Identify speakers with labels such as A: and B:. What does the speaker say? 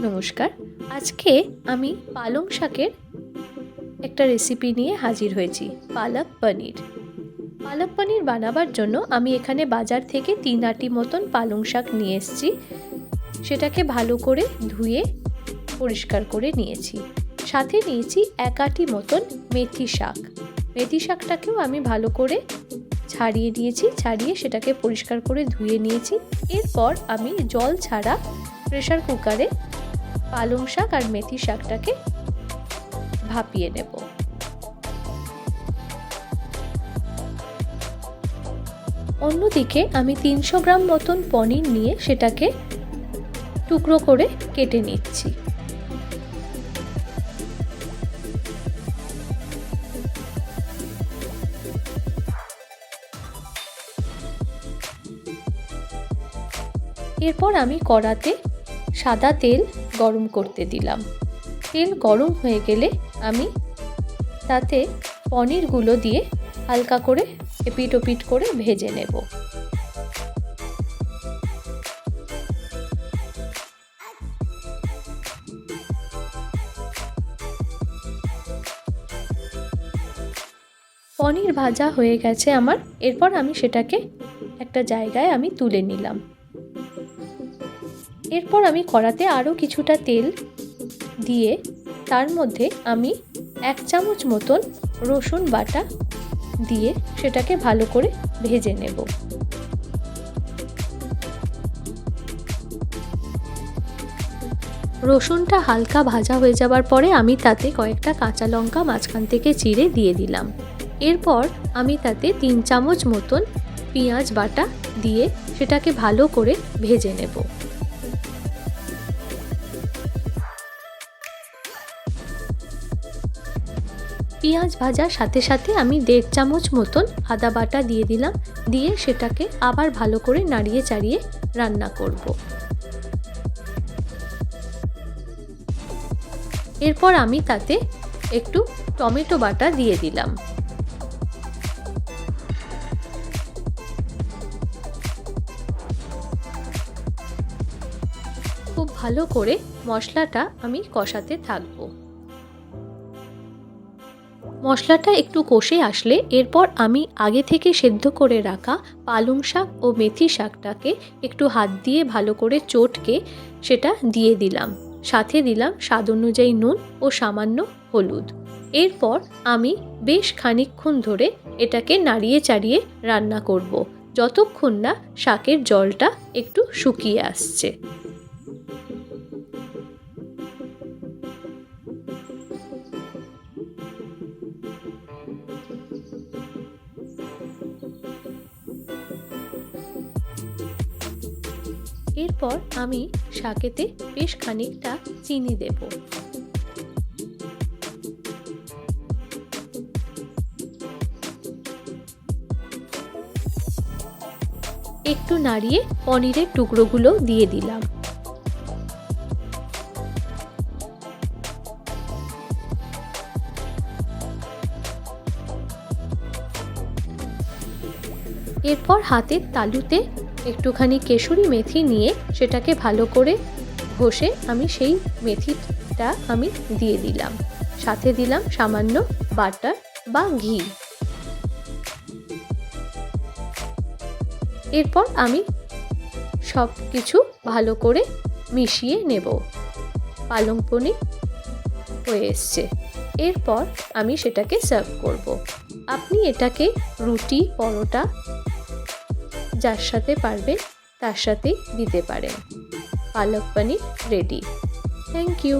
A: নমস্কার। আজকে আমি পালং শাকের একটা রেসিপি নিয়ে হাজির হয়েছি, পালক পনির। পালক পনির বানাবার জন্য আমি এখানে বাজার থেকে 3 আটি মতন পালং শাক নিয়ে এসেছি। সেটাকে ভালো করে ধুয়ে পরিষ্কার করে নিয়েছি। সাথে নিয়েছি 1 আটি মতন মেথি শাক। মেথি শাকটাকেও আমি ভালো করে ছাড়িয়ে নিয়েছি, ছাড়িয়ে সেটাকে পরিষ্কার করে ধুয়ে নিয়েছি। এরপর আমি জল ছাড়া প্রেসার কুকারে পালং শাক আর মেথি শাকটাকে ভাপিয়ে নেব। অন্যদিকে আমি 300 গ্রাম মতন পনির নিয়ে সেটাকে টুকরো করে কেটে নিচ্ছি। এরপর আমি কড়াতে সাদা তেল গরম করতে দিলাম। তেল গরম হয়ে গেলে আমি তাতে পনিরগুলো দিয়ে হালকা করে এপিট ওপিট করে ভেজে নেব। পনির ভাজা হয়ে গেছে আমার। এরপর আমি সেটাকে একটা জায়গায় আমি তুলে নিলাম। এরপর আমি কড়াতে আরও কিছুটা তেল দিয়ে তার মধ্যে আমি 1 চামচ মতন রসুন বাটা দিয়ে সেটাকে ভালো করে ভেজে নেব। রসুনটা হালকা ভাজা হয়ে যাবার পরে আমি তাতে কয়েকটা কাঁচা লঙ্কা মাঝখান থেকে চিড়ে দিয়ে দিলাম। এরপর আমি তাতে 3 চামচ মতন পেঁয়াজ বাটা দিয়ে সেটাকে ভালো করে ভেজে নেব। পেঁয়াজ ভাজার সাথে সাথে আমি 1.5 চামচ মতন আদা বাটা দিয়ে দিলাম। দিয়ে সেটাকে আবার ভালো করে নাড়িয়ে চাড়িয়ে রান্না করব। এরপর আমি তাতে একটু টমেটো বাটা দিয়ে দিলাম। খুব ভালো করে মশলাটা আমি কষাতে থাকবো। মশলাটা একটু কষে আসলে এরপর আমি আগে থেকে সেদ্ধ করে রাখা পালং শাক ও মেথি শাকটাকে একটু হাত দিয়ে ভালো করে চটকে সেটা দিয়ে দিলাম। সাথে দিলাম স্বাদ অনুযায়ী নুন ও সামান্য হলুদ। এরপর আমি বেশ খানিকক্ষণ ধরে এটাকে নাড়িয়ে চাড়িয়ে রান্না করব, যতক্ষণ না শাকের জলটা একটু শুকিয়ে আসছে। এরপর আমি শাকেতে বেশ খানিকটা চিনি দেব। একটু নাড়িয়ে পনিরের টুকরোগুলো দিয়ে দিলাম। এরপর হাতের তালুতে একটুখানি কেশরি মেথি নিয়ে সেটাকে ভালো করে ঘষে আমি সেই মেথিটা আমি দিয়ে দিলাম। সাথে দিলাম সামান্য বাটার বা ঘি। এরপর আমি সব কিছু ভালো করে মিশিয়ে নেব। পালং পনির হয়ে এসছে। এরপর আমি সেটাকে সার্ভ করব। আপনি এটাকে রুটি, পরোটা যার সাথে পারবেন তার সাথেই দিতে পারেন। পালক পনির রেডি। Thank you.